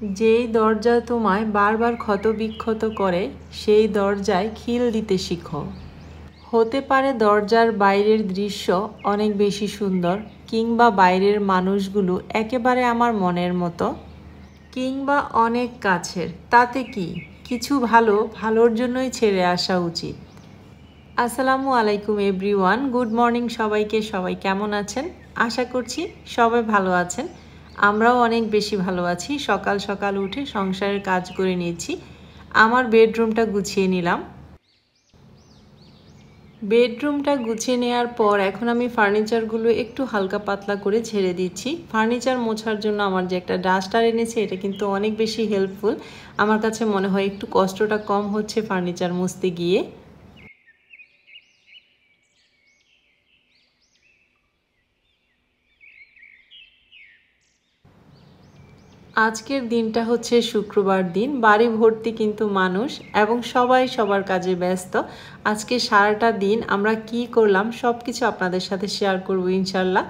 যেই দরজা তোমায় বারবার ক্ষতবিক্ষত করে সেই দরজায় খিল দিতে শিখো। হতে পারে দরজার বাইরের দৃশ্য অনেক বেশি সুন্দর, কিংবা বাইরের মানুষগুলো একেবারে আমার মনের মতো, কিংবা অনেক কাছের, তাতে কি, কিছু ভালোর জন্যই ছেড়ে আসা উচিত। আসসালামু আলাইকুম এভরিওয়ান, গুড মর্নিং সবাইকে। সবাই কেমন আছেন? আশা করছি সবাই ভালো আছেন। আমরাও অনেক বেশি ভালো আছি। সকাল সকাল উঠে সংসারের কাজ করে নিয়েছি। আমার বেডরুমটা গুছিয়ে নিলাম। বেডরুমটা গুছিয়ে নেওয়ার পর এখন আমি ফার্নিচারগুলো একটু হালকা পাতলা করে ঝেড়ে দিচ্ছি। ফার্নিচার মোছার জন্য আমার যে একটা ডাস্টার এনেছে, এটা কিন্তু অনেক বেশি হেল্পফুল। আমার কাছে মনে হয় একটু কষ্টটা কম হচ্ছে ফার্নিচার মুছতে গিয়ে। আজকের দিনটা হচ্ছে শুক্রবার দিন। বাড়ি ভর্তি কিন্তু মানুষ এবং সবাই সবার কাজে ব্যস্ত। আজকে সারাটা দিন আমরা কি করলাম সব কিছু আপনাদের সাথে শেয়ার করব ইনশাল্লাহ।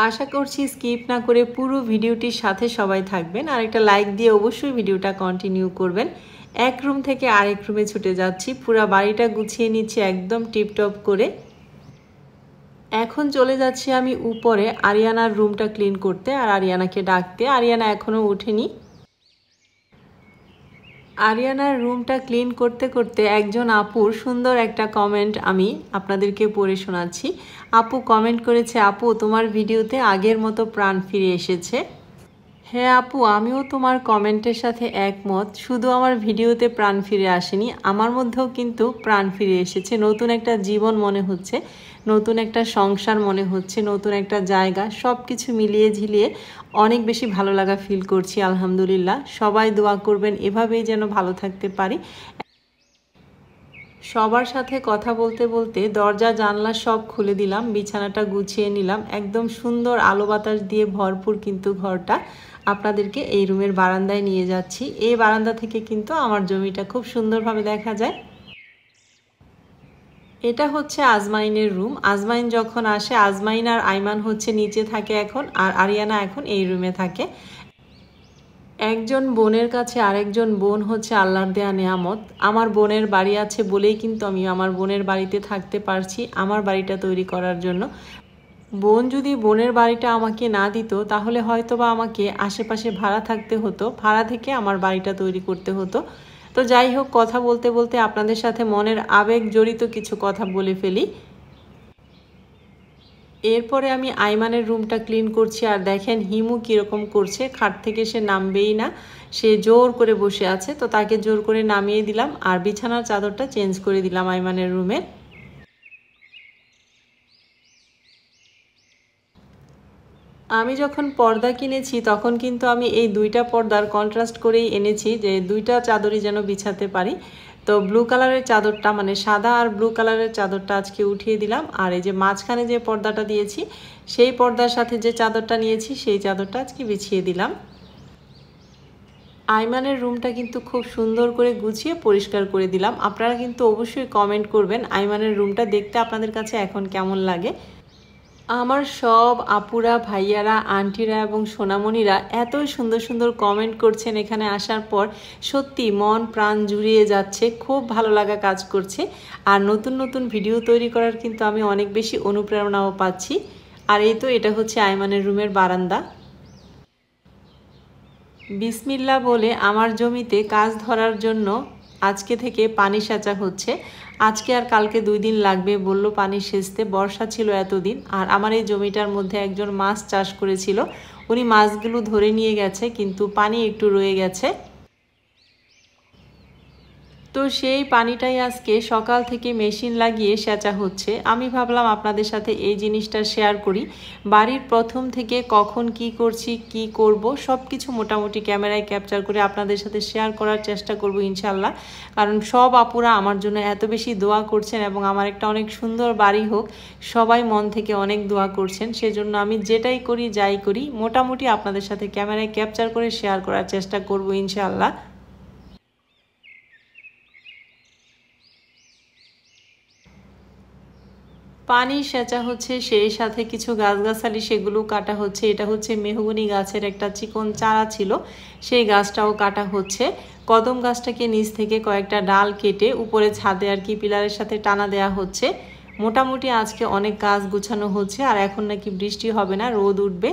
আশা করছি স্কিপ না করে পুরো ভিডিওটির সাথে সবাই থাকবেন, আর একটা লাইক দিয়ে অবশ্যই ভিডিওটা কন্টিনিউ করবেন। এক রুম থেকে আরেক রুমে ছুটে যাচ্ছি, পুরো বাড়িটা গুছিয়ে নিচ্ছি একদম টিপটপ করে। এখন চলে যাচ্ছি আমি উপরে আরিয়ানার রুমটা ক্লিন করতে আর আরিয়ানাকে ডাকতে। আরিয়ানা এখনও ওঠেনি। আরিয়ানার রুমটা ক্লিন করতে করতে একজন আপুর সুন্দর একটা কমেন্ট আমি আপনাদেরকে পড়ে শোনাচ্ছি। আপু কমেন্ট করেছে, আপু তোমার ভিডিওতে আগের মতো প্রাণ ফিরে এসেছে। হ্যাঁ আপু, আমিও তোমার কমেন্টের সাথে একমত। শুধু আমার ভিডিওতে প্রাণ ফিরে আসেনি, আমার মধ্যেও কিন্তু প্রাণ ফিরে এসেছে। নতুন একটা জীবন মনে হচ্ছে, নতুন একটা সংসার মনে হচ্ছে, নতুন একটা জায়গা, সব কিছু মিলিয়ে ঝিলিয়ে অনেক বেশি ভালো লাগা ফিল করছি। আলহামদুলিল্লাহ, সবাই দোয়া করবেন এভাবেই যেন ভালো থাকতে পারি। সবার সাথে কথা বলতে বলতে দরজা জানলা সব খুলে দিলাম, বিছানাটা গুছিয়ে নিলাম। একদম সুন্দর আলো বাতাস দিয়ে ভরপুর কিন্তু ঘরটা। আপনাদেরকে এই রুমের বারান্দায় নিয়ে যাচ্ছি। এই বারান্দা থেকে কিন্তু আমার জমিটা খুব সুন্দরভাবে দেখা যায়। এটা হচ্ছে আজমাইনের রুম। আজমাইন যখন আসে, আজমাইন আর আইমান হচ্ছে নিচে থাকে এখন, আর আরিয়ানা এখন এই রুমে থাকে। একজন বোনের কাছে আরেকজন বোন হচ্ছে আল্লাহর দেয়া নেয়ামত। আমার বোনের বাড়ি আছে বলেই কিন্তু আমি আমার বোনের বাড়িতে থাকতে পারছি, আমার বাড়িটা তৈরি করার জন্য। বোন যদি বোনের বাড়িটা আমাকে না দিত, তাহলে হয়তো বা আমাকে আশেপাশে ভাড়া থাকতে হতো, ভাড়া থেকে আমার বাড়িটা তৈরি করতে হতো। তো যাই হোক, কথা বলতে বলতে আপনাদের সাথে মনের আবেগ জড়িত কিছু কথা বলে ফেলি। এরপরে আমি আইমানের রুমটা ক্লিন করছি, আর দেখেন হিমু কীরকম করছে। খাট থেকে সে নামবেই না, সে জোর করে বসে আছে। তো তাকে জোর করে নামিয়ে দিলাম আর বিছানার চাদরটা চেঞ্জ করে দিলাম আইমানের রুমে। আমি যখন পর্দা কিনেছি তখন কিন্তু আমি এই দুইটা পর্দার কন্ট্রাস্ট করেই এনেছি, যে দুইটা চাদরই যেন বিছাতে পারি। তো ব্লু কালারের চাদরটা, মানে সাদা আর ব্লু কালারের চাদরটা আজকে উঠিয়ে দিলাম। আর এই যে মাঝখানে যে পর্দাটা দিয়েছি, সেই পর্দার সাথে যে চাদরটা নিয়েছি সেই চাদরটা আজকে বিছিয়ে দিলাম। আইমানের রুমটা কিন্তু খুব সুন্দর করে গুছিয়ে পরিষ্কার করে দিলাম। আপনারা কিন্তু অবশ্যই কমেন্ট করবেন আইমানের রুমটা দেখতে আপনাদের কাছে এখন কেমন লাগে। আমার সব আপুরা, ভাইয়ারা, আন্টিরা এবং সোনামণিরা এতই সুন্দর সুন্দর কমেন্ট করছেন এখানে আসার পর। সত্যি মন প্রাণ জুড়িয়ে যাচ্ছে, খুব ভালো লাগা কাজ করছে। আর নতুন নতুন ভিডিও তৈরি করার কিন্তু আমি অনেক বেশি অনুপ্রেরণাও পাচ্ছি। আর এই তো, এটা হচ্ছে আইমানের রুমের বারান্দা। বিসমিল্লা বলে আমার জমিতে কাজ ধরার জন্য আজকে থেকে পানি সেচা হচ্ছে। আজকে আর কালকে 2 দিন লাগবে বলল পানি সেচতে। বর্ষা ছিল এতদিন। আর আমার এই জমিটার মধ্যে একজন মাছ চাষ করেছিল, উনি মাছগুলো ধরে নিয়ে গেছে, কিন্তু পানি একটু রয়ে গেছে। তো সেই পানিটাই আজকে সকাল থেকে মেশিন লাগিয়ে সেচা হচ্ছে। আমি ভাবলাম আপনাদের সাথে এই জিনিসটা শেয়ার করি। বাড়ির প্রথম থেকে কখন কি করছি, কি করব, সব কিছু মোটামুটি ক্যামেরায় ক্যাপচার করে আপনাদের সাথে শেয়ার করার চেষ্টা করব ইনশাল্লাহ। কারণ সব আপুরা আমার জন্য এত বেশি দোয়া করছেন এবং আমার একটা অনেক সুন্দর বাড়ি হোক, সবাই মন থেকে অনেক দোয়া করছেন। সেজন্য আমি যেটাই করি, যাই করি, মোটামুটি আপনাদের সাথে ক্যামেরায় ক্যাপচার করে শেয়ার করার চেষ্টা করব ইনশাল্লাহ। পানি সেচা হচ্ছে, সেই সাথে কিছু গাছগাছালি সেগুলো কাটা হচ্ছে। এটা হচ্ছে মেহগনি গাছের একটা চিকন চারা ছিল, সেই গাছটাও কাটা হচ্ছে। কদম গাছটাকে নিচ থেকে কয়েকটা ডাল কেটে উপরে ছাদে আর কি পিলারের সাথে টানা দেয়া হচ্ছে। মোটামুটি আজকে অনেক কাজ গুছানো হচ্ছে। আর এখন নাকি বৃষ্টি হবে না, রোদ উঠবে।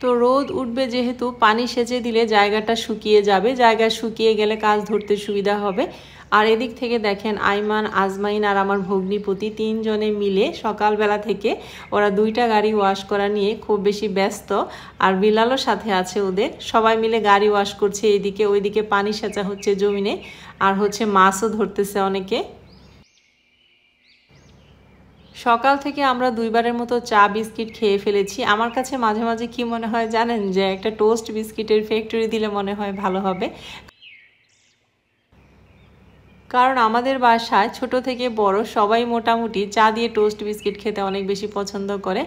তো রোদ উঠবে যেহেতু পানি সেচে দিলে জায়গাটা শুকিয়ে যাবে, জায়গা শুকিয়ে গেলে কাজ ধরতে সুবিধা হবে। আর এদিক থেকে দেখেন আইমান, আজমাইন আর আমার ভগ্নিপতি তিনজনে মিলে সকালবেলা থেকে ওরা দুইটা গাড়ি ওয়াশ করা নিয়ে খুব বেশি ব্যস্ত। আর বিলালও সাথে আছে ওদের, সবাই মিলে গাড়ি ওয়াশ করছে। এইদিকে ওইদিকে পানি সেচা হচ্ছে জমিনে, আর হচ্ছে মাছও ধরতেছে অনেকে। সকাল থেকে আমরা দুইবারের মতো চা বিস্কিট খেয়ে ফেলেছি। আমার কাছে মাঝে মাঝে কি মনে হয় জানেন, যে একটা টোস্ট বিস্কিটের ফ্যাক্টরি দিলে মনে হয় ভালো হবে। কারণ আমাদের বাসায় ছোট থেকে বড় সবাই মোটামুটি চা দিয়ে টোস্ট বিস্কিট খেতে অনেক বেশি পছন্দ করে।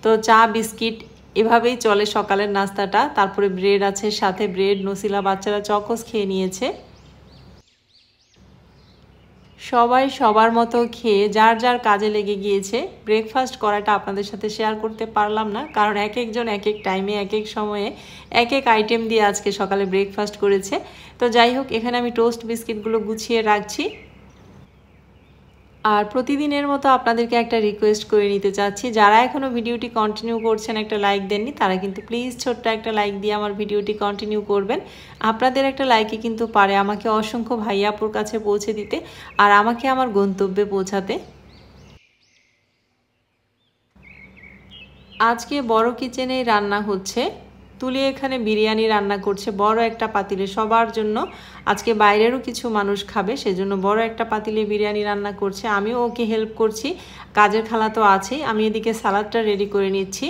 তো চা বিস্কিট এভাবেই চলে সকালের নাস্তাটা। তারপরে ব্রেড আছে, সাথে ব্রেড নসিলা বাচ্চারা চকোস খেয়ে নিয়েছে। সবাই সবার মতো খেয়ে যার যার কাজে লেগে গিয়েছে। ব্রেকফাস্ট করাটা আপনাদের সাথে শেয়ার করতে পারলাম না, কারণ এক একজন এক এক টাইমে এক এক সময়ে এক এক আইটেম দিয়ে আজকে সকালে ব্রেকফাস্ট করেছে। তো যাই হোক, এখানে আমি টোস্ট বিস্কিটগুলো গুছিয়ে রাখছি। আর প্রতিদিনের মতো আপনাদেরকে একটা রিকোয়েস্ট করে নিতে চাচ্ছি, যারা এখনও ভিডিওটি কন্টিনিউ করছেন একটা লাইক দেননি, তারা কিন্তু প্লিজ ছোট্ট একটা লাইক দিয়ে আমার ভিডিওটি কন্টিনিউ করবেন। আপনাদের একটা লাইকে কিন্তু পারে আমাকে অসংখ্য ভাইয়াপুর কাছে পৌঁছে দিতে, আর আমাকে আমার গন্তব্যে পৌঁছাতে। আজকে বড় কিচেনেই রান্না হচ্ছে। তুলি এখানে বিরিয়ানি রান্না করছে বড় একটা পাতিলে সবার জন্য। আজকে বাইরেরও কিছু মানুষ খাবে, সেজন্য বড় একটা পাতিলে বিরিয়ানি রান্না করছে। আমিও ওকে হেল্প করছি, কাজের খালা তো আছেই। আমি এদিকে সালাদটা রেডি করে নিচ্ছি।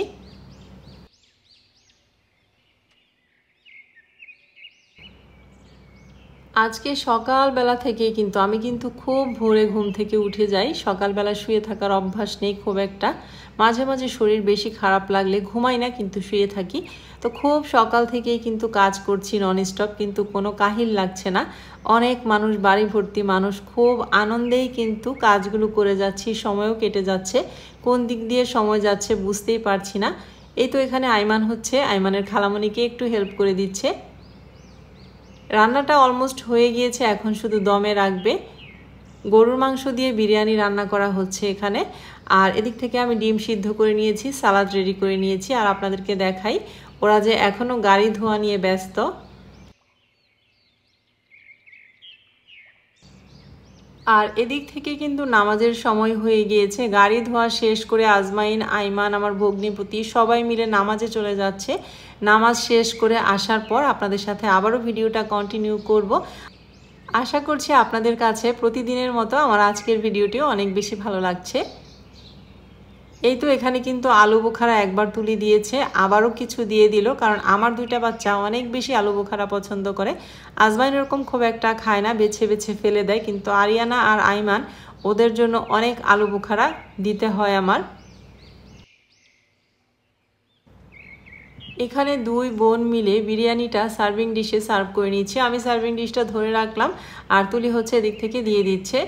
আজকে সকালবেলা থেকে কিন্তু আমি খুব ভোরে ঘুম থেকে উঠে যাই। সকালবেলা শুয়ে থাকার অভ্যাস নেই খুব একটা। মাঝে মাঝে শরীর বেশি খারাপ লাগলে ঘুমাই না, কিন্তু শুয়ে থাকি। তো খুব সকাল থেকেই কিন্তু কাজ করছি ননস্টপ, কিন্তু কোনো কাহিল লাগছে না। অনেক মানুষ, বাড়ি ভর্তি মানুষ, খুব আনন্দেই কিন্তু কাজগুলো করে যাচ্ছি। সময়ও কেটে যাচ্ছে, কোন দিক দিয়ে সময় যাচ্ছে বুঝতেই পারছি না। এই তো এখানে আইমান হচ্ছে, আইমানের খালামণিকে একটু হেল্প করে দিচ্ছে। রান্নাটা অলমোস্ট হয়ে গিয়েছে, এখন শুধু দমে রাখবে। গরুর মাংস দিয়ে বিরিয়ানি রান্না করা হচ্ছে এখানে। আর এদিক থেকে আমি ডিম সিদ্ধ করে নিয়েছি, সালাদ রেডি করে নিয়েছি। আর আপনাদেরকে দেখাই, ওরা যে এখনও গাড়ি ধোয়া নিয়ে ব্যস্ত। আর এদিক থেকে কিন্তু নামাজের সময় হয়ে গিয়েছে। গাড়ি ধোয়া শেষ করে আজমাইন, আইমান, আমার ভগ্নিপতি সবাই মিলে নামাজে চলে যাচ্ছে। নামাজ শেষ করে আসার পর আপনাদের সাথে আবারও ভিডিওটা কন্টিনিউ করব। আশা করছি আপনাদের কাছে প্রতিদিনের মতো আমার আজকের ভিডিওটিও অনেক বেশি ভালো লাগছে। এই তো এখানে কিন্তু আলু বোখারা একবার তুলি দিয়েছে, আবারও কিছু দিয়ে দিল, কারণ আমার দুইটা বাচ্চা অনেক বেশি আলু বোখারা পছন্দ করে। আজমাইন এরকম খুব একটা খায় না, বেছে বেছে ফেলে দেয়, কিন্তু আরিয়ানা আর আইমান ওদের জন্য অনেক আলু বোখারা দিতে হয় আমার। এখানে দুই বোন মিলে বিরিয়ানিটা সার্ভিং ডিশে সার্ভ করে নিচ্ছে। আমি সার্ভিং ডিশটা ধরে রাখলাম, আর তুলি হচ্ছে এদিক থেকে দিয়ে দিচ্ছে।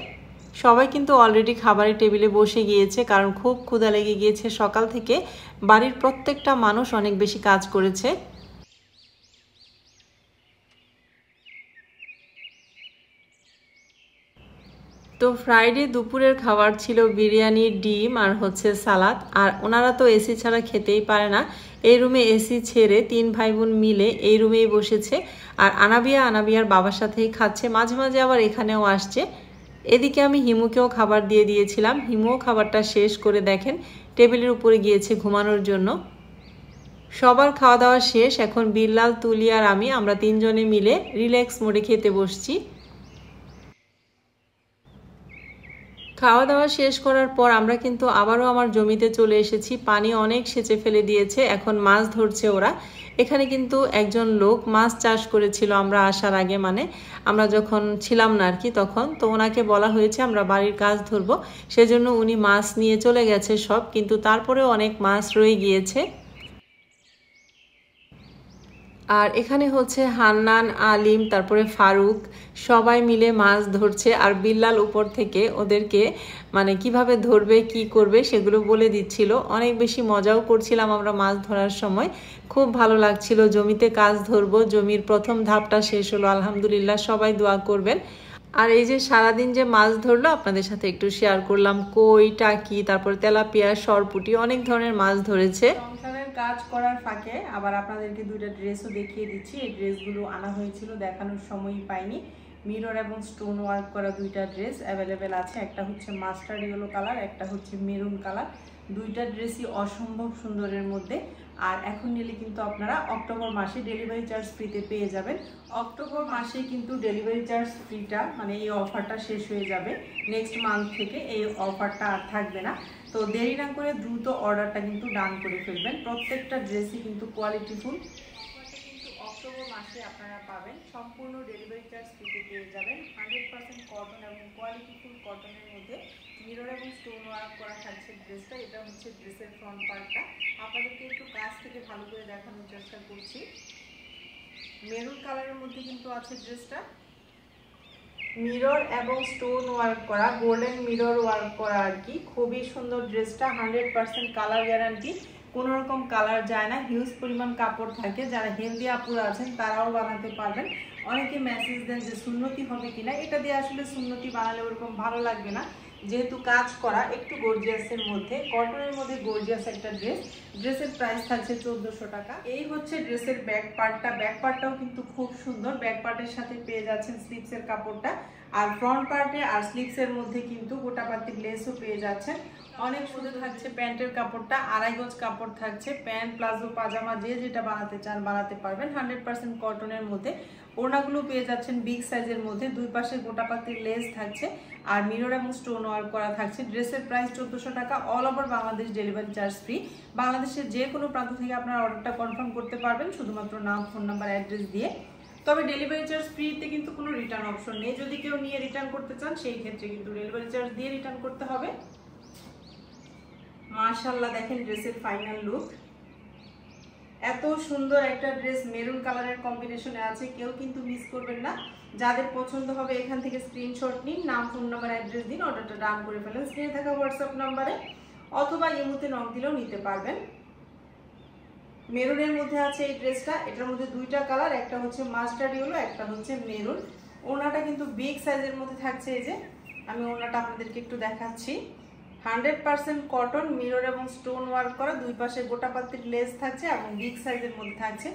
সবাই কিন্তু অলরেডি খাবারের টেবিলে বসে গিয়েছে, কারণ খুব ক্ষুধা লেগে গিয়েছে। সকাল থেকে বাড়ির প্রত্যেকটা মানুষ অনেক বেশি কাজ করেছে। তো ফ্রাইডে দুপুরের খাবার ছিল বিরিয়ানি, ডিম আর হচ্ছে সালাদ। আর ওনারা তো এসি ছাড়া খেতেই পারে না। এই রুমে এসি ছেড়ে তিন ভাই বোন মিলে এই রুমেই বসেছে। আর আনাবিয়ার বাবার সাথেই খাচ্ছে, মাঝে মাঝে আবার এখানেও আসছে। এদিকে আমি হিমুকেও খাবার দিয়ে দিয়েছিলাম। হিমুও খাবারটা শেষ করে দেখেন টেবিলের উপরে গিয়েছে ঘুমানোর জন্য। সবার খাওয়া দাওয়া শেষ, এখন বিল্লাল, তুলি আর আমরা তিনজনে মিলে রিল্যাক্স মোডে খেতে বসছি। খাওয়া দাওয়া শেষ করার পর আমরা কিন্তু আবারও আমার জমিতে চলে এসেছি। পানি অনেক সেচে ফেলে দিয়েছে, এখন মাছ ধরছে ওরা। এখানে কিন্তু একজন লোক মাছ চাষ করেছিল আমরা আসার আগে, মানে আমরা যখন ছিলাম না আর কি তখন। তো ওনাকে বলা হয়েছে আমরা বাড়ির কাজ ধরবো, সেজন্য উনি মাছ নিয়ে চলে গেছে সব, কিন্তু তারপরেও অনেক মাছ রয়ে গিয়েছে। আর এখানে হচ্ছে হান্নান, আলিম, তারপরে ফারুক সবাই মিলে মাছ ধরছে। আর বিল্লাল উপর থেকে ওদেরকে মানে কিভাবে ধরবে কি করবে সেগুলো বলে দিচ্ছিল। অনেক বেশি মজাও করছিলাম আমরা মাছ ধরার সময়, খুব ভালো লাগছিল। জমিতে কাজ ধরবো, জমির প্রথম ধাপটা শেষ হলো আলহামদুলিল্লাহ। সবাই দোয়া করবেন। আর এই যে সারাদিন যে মাছ ধরলো আপনাদের সাথে একটু শেয়ার করলাম। কই, টাকি, তারপর তেলাপিয়া, সরপুঁটি, অনেক ধরনের মাছ ধরেছে। সংসারের কাজ করার ফাঁকে আবার আপনাদেরকে দুইটা ড্রেসও দেখিয়ে দিচ্ছি। এই ড্রেসগুলো আনা হয়েছিল, দেখানোর সময়ই পাইনি। মিরর এবং স্টোন ওয়ার্ক করা দুইটা ড্রেস অ্যাভেলেবেল আছে। একটা হচ্ছে মাস্টার্ড ইয়েলো কালার, একটা হচ্ছে মেরুন কালার। দুইটা ড্রেসই অসম্ভব সুন্দরের মধ্যে। আর এখন নিলে কিন্তু আপনারা অক্টোবর মাসে ডেলিভারি চার্জ ফ্রিতে পেয়ে যাবেন। অক্টোবর মাসে কিন্তু ডেলিভারি চার্জ ফ্রিটা মানে এই অফারটা শেষ হয়ে যাবে। নেক্সট মান্থ থেকে এই অফারটা আর থাকবে না। তো দেরি না করে দ্রুত অর্ডারটা কিন্তু ডান করে ফেলবেন। প্রত্যেকটা ড্রেসই কিন্তু কোয়ালিটিফুল। অক্টোবর মাসে আপনারা পাবেন, সম্পূর্ণ ডেলিভারি চার্জ ফ্রিতে পেয়ে যাবেন। 100% কটন এবং কোয়ালিটিফুল কটনের মধ্যে মিরর এবং স্টোন ওয়ার্ক করা থাকছে ড্রেসটা। এটা হচ্ছে ড্রেসের ফ্রন্ট পার্টটা। আপনাদেরকে একটু কাছ থেকে ভালো করে দেখানোর চেষ্টা করছি। মেরুন কালারের মধ্যে কিন্তু আছে ড্রেসটা। মিরর এবং স্টোন ওয়ার্ক করা, গোল্ডেন মিরর ওয়ার্ক করা আর কি। খুবই সুন্দর ড্রেসটা। 100% কালার গ্যারান্টি, কোনো রকম কালার যায় না। হিউজ পরিমাণ কাপড় থাকে। যারা হেলদি আপুরা আছেন তারাও বানাতে পারবেন। অনেকে মেসেজ দেন যে সুন্নতি হবে কিনা। এটা দিয়ে আসলে সুন্নতি বানালে ওরকম ভালো লাগবে না, যেহেতু কাজ করা একটু গর্জিয়াসের মধ্যে, কটনের মধ্যে গর্জিয়াস একটা ড্রেস। ড্রেসের প্রাইস থাকছে 1400 টাকা। এই হচ্ছে ড্রেসের ব্যাক পার্টটা। ব্যাক পার্টটাও কিন্তু খুব সুন্দর। ব্যাক পার্টের সাথে পেয়ে যাচ্ছেন স্লিপসের কাপড়টা। আর ফ্রন্ট পার্টে আর স্লিপসের মধ্যে কিন্তু গোটাপাতি লেসও পেয়ে যাচ্ছেন। অনেক সুন্দর থাকছে প্যান্টের কাপড়টা। 2.5 গজ কাপড় থাকছে। প্যান্ট, প্লাজো, পাজামা যে যেটা বানাতে চান বানাতে পারবেন। 100% কটনের মধ্যে। ওড়নাগুলো পেয়ে যাচ্ছেন বিগ সাইজের মধ্যে। দুই পাশে গোটাপাতির লেস থাকছে আর মিরর এবং স্টোন ওয়ার্ক করা থাকছে। ড্রেসের প্রাইস 1400 টাকা। All over Bangladesh delivery charge free. বাংলাদেশের যে কোনো প্রান্ত থেকে আপনারা অর্ডারটা কনফার্ম করতে পারবেন শুধুমাত্র নাম, ফোন নাম্বার, অ্যাড্রেস দিয়ে। তবে ডেলিভারি চার্জ ফ্রিতে কিন্তু কোনো রিটার্ন অপশন নেই। যদি কেউ নিয়ে রিটার্ন করতে চান সেই ক্ষেত্রে কিন্তু ডেলিভারি চার্জ দিয়ে রিটার্ন করতে হবে। মাশাআল্লাহ, দেখেন ড্রেসের ফাইনাল লুক। এত সুন্দর একটা ড্রেস মেরুন কালারের কম্বিনেশনে আছে, কেউ কিন্তু মিস করবেন না। যাদের পছন্দ হবে এখান থেকে স্ক্রিনশট নিন, নাম, ফোন নাম্বার, অ্যাড্রেস দিন, অর্ডারটা ডান করে ফেলেন স্ক্রিনে থাকা হোয়াটসঅ্যাপ নাম্বারে, অথবা ইমোতে নক দিলেও নিতে পারবেন। মেরুনের মধ্যে আছে এই ড্রেসটা। এটার মধ্যে দুইটা কালার, একটা হচ্ছে মাস্টার্ড ইয়েলো, একটা হচ্ছে মেরুন। ওড়নাটা কিন্তু বিগ সাইজের মধ্যে থাকছে। এই যে আমি ওড়নাটা আপনাদেরকে একটু দেখাচ্ছি। 100% কটন, মিরর এবং স্টোন ওয়ার্ক করা। দুই পাশে গোটাপাতির লেস থাকছে এবং বিগ সাইজের মধ্যে থাকছে।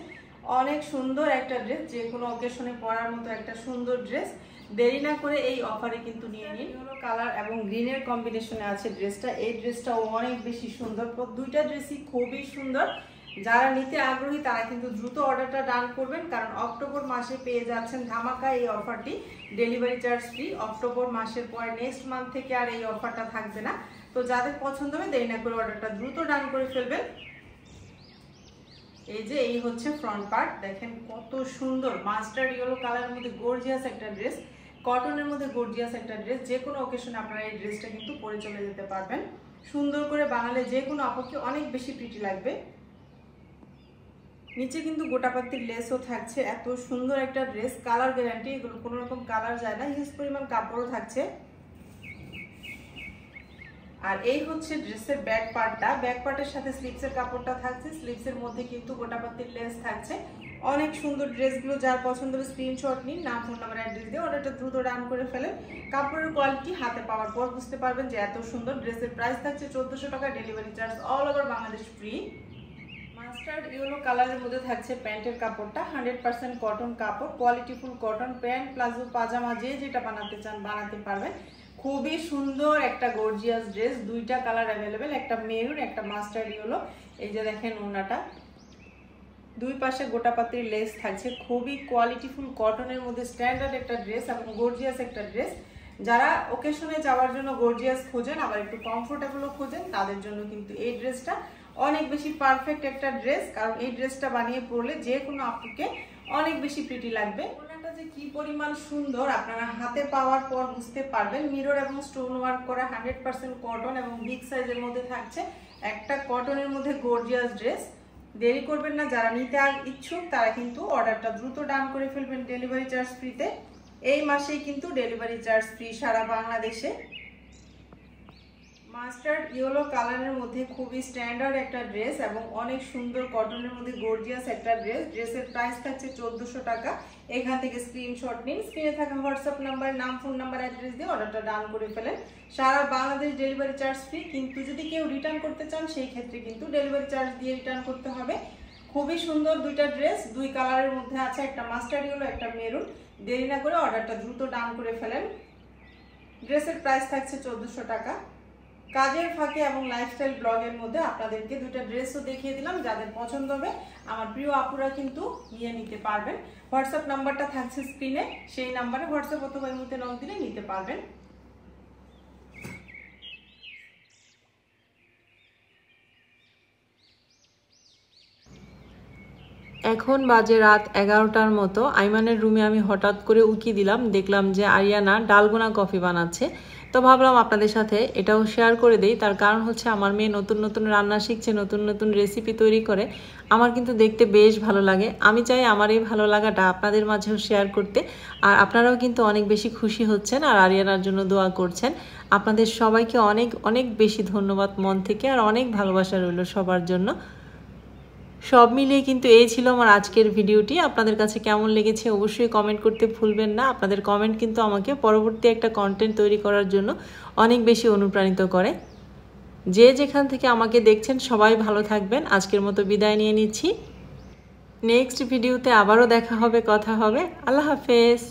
অনেক সুন্দর একটা ড্রেস, যে কোনো অকেশনে পরার মতো একটা সুন্দর ড্রেস। দেরি না করে এই অফারে কিন্তু নিয়ে নিন। ইয়েলো কালার এবং গ্রিনের কম্বিনেশনে আছে ড্রেসটা। এই ড্রেসটাও অনেক বেশি সুন্দর। দুইটা ড্রেসই খুবই সুন্দর। যারা নিতে আগ্রহী তারা কিন্তু দ্রুত অর্ডারটা ডান করবেন, কারণ অক্টোবর মাসে পেয়ে যাচ্ছেন ধামাকা এই অফারটি, ডেলিভারি চার্জ ফ্রি। অক্টোবর মাসের পর নেক্সট মান্থ থেকে আর এই অফারটা থাকবে না। তো যাদের পছন্দ হবে দেরি না করে অর্ডারটা দ্রুত ডান করে ফেলবেন। এই যে এই হচ্ছে ফ্রন্ট পার্ট, দেখেন কত সুন্দর। মাস্টার্ড ইয়েলো কালারের মধ্যে গর্জিয়াস একটা ড্রেস, কটনের মধ্যে গর্জিয়াস একটা ড্রেস। যে কোনো অকেশনে আপনারা এই ড্রেসটা কিন্তু পরে চলে যেতে পারবেন। সুন্দর করে বানালে যে কোনো আপুকে অনেক বেশি প্রিটি লাগবে। নিচে কিন্তু গোটাপাতির লেসও থাকছে। এত সুন্দর একটা ড্রেস, কালার গ্যারান্টি, এগুলো কোনো রকম কালার যায় না। হিউজ পরিমাণ কাপড়ও থাকছে। আর এই হচ্ছে ড্রেসের ব্যাক পার্টটা। ব্যাক পার্টের সাথে স্লিপসের কাপড়টা থাকছে। স্লিপসের মধ্যে কিন্তু গোটাপাতির লেস থাকছে। অনেক সুন্দর ড্রেসগুলো। যার পছন্দ হবে স্ক্রিনশট নিন, নাম, ফোন নাম্বার, অ্যাড্রেস দিয়ে অর্ডারটা দ্রুত ডান করে ফেলেন। কাপড়ের কোয়ালিটি হাতে পাওয়ার পর বুঝতে পারবেন যে এত সুন্দর। ড্রেসের প্রাইস থাকছে 1400 টাকা। Delivery charge all over Bangladesh free. Mustard yellow কালারের মধ্যে থাকছে প্যান্টের কাপড়টা। 100% কটন কাপড়, কোয়ালিটিফুল কটন। প্যান্ট, প্লাজো, পাজামা যে যেটা বানাতে চান বানাতে পারবেন। খুবই সুন্দর একটা গর্জিয়াস ড্রেস। দুইটা কালার অ্যাভেলেবেল, একটা মেরুন, একটা মাস্টার্ড ইয়েলো। এই যে দেখেন ওনাটা, দুই পাশে গোটাপাতির লেস থাকছে। খুবই কোয়ালিটিফুল কটনের মধ্যে স্ট্যান্ডার্ড একটা ড্রেস এবং গর্জিয়াস একটা ড্রেস। যারা ওকেশনে যাওয়ার জন্য গর্জিয়াস খোঁজেন আবার একটু কমফোর্টেবলও খোঁজেন তাদের জন্য কিন্তু এই ড্রেসটা অনেক বেশি পারফেক্ট একটা ড্রেস, কারণ এই ড্রেসটা বানিয়ে পরলে যে কোনো আপুকে অনেক বেশি প্রিটি লাগবে। ওনাটা যে কি পরিমাণ সুন্দর আপনারা হাতে পাওয়ার পর বুঝতে পারবেন। মিরর এবং স্টোন ওয়ার্ক করা, 100% কটন এবং বিগ সাইজের মধ্যে থাকছে। একটা কটনের মধ্যে গর্জিয়াস ড্রেস। দেরি করবেন না, যারা নিতে ইচ্ছুক তারা কিন্তু অর্ডারটা দ্রুত ডান করে ফেলবেন ডেলিভারি চার্জ ফ্রিতে। এই মাসেই কিন্তু ডেলিভারি চার্জ ফ্রি সারা বাংলাদেশে। মাস্টার্ড ইয়েলো কালারের মধ্যে খুবই স্ট্যান্ডার্ড একটা ড্রেস এবং অনেক সুন্দর কটনের মধ্যে গর্জিয়াস একটা ড্রেস। ড্রেসের প্রাইস থাকছে 1400 টাকা। এখান থেকে স্ক্রিনশট নিন, স্ক্রিনে থাকা হোয়াটসঅ্যাপ নাম্বার, নাম, ফোন নাম্বার, অ্যাড্রেস দিয়ে অর্ডারটা ডান করে ফেলেন। সারা বাংলাদেশ ডেলিভারি চার্জ ফ্রি, কিন্তু যদি কেউ রিটার্ন করতে চান সেই ক্ষেত্রে কিন্তু ডেলিভারি চার্জ দিয়ে রিটার্ন করতে হবে। খুবই সুন্দর দুইটা ড্রেস, দুই কালারের মধ্যে আছে, একটা মাস্টার্ড ইয়েলো, একটা মেরুন। দেরি না করে অর্ডারটা দ্রুত ডান করে ফেলেন। ড্রেসের প্রাইস থাকছে 1400 টাকা। কাজের ফাঁকে এবং লাইফস্টাইল ব্লগের মধ্যে আপনাদেরকে দুইটা ড্রেসও দেখিয়ে দিলাম। যাদের পছন্দ হবে আমার প্রিয় আপুরা কিন্তু নিয়ে নিতে পারবেন। হোয়াটসঅ্যাপ নাম্বারটা থাকছে স্ক্রিনে, সেই নাম্বারে হোয়াটসঅ্যাপ অথবা ইমোতে নক দিলে নিতে পারবেন। এখন বাজে রাত 11টার মতো। আইমানের রুমে আমি হঠাৎ করে উকি দিলাম, দেখলাম যে আরিয়ানা ডালগোনা কফি বানাচ্ছে। তো ভাবলাম আপনাদের সাথে এটাও শেয়ার করে দেই। তার কারণ হচ্ছে আমার মেয়ে নতুন নতুন রান্না শিখছে, নতুন নতুন রেসিপি তৈরি করে। আমার কিন্তু দেখতে বেশ ভালো লাগে। আমি চাই আমার এই ভালো লাগাটা আপনাদের মাঝেও শেয়ার করতে। আর আপনারাও কিন্তু অনেক বেশি খুশি হচ্ছেন আর আরিয়ানার জন্য দোয়া করছেন। আপনাদের সবাইকে অনেক অনেক বেশি ধন্যবাদ মন থেকে, আর অনেক ভালোবাসা রইল সবার জন্য। সব মিলিয়ে কিন্তু এই ছিল আমার আজকের ভিডিওটি। আপনাদের কাছে কেমন লেগেছে অবশ্যই কমেন্ট করতে ভুলবেন না। আপনাদের কমেন্ট কিন্তু আমাকে পরবর্তী একটা কন্টেন্ট তৈরি করার জন্য অনেক বেশি অনুপ্রাণিত করে। যে যেখান থেকে আমাকে দেখছেন সবাই ভালো থাকবেন। আজকের মতো বিদায় নিয়ে নিচ্ছি। নেক্সট ভিডিওতে আবারও দেখা হবে, কথা হবে। আল্লাহ হাফেজ।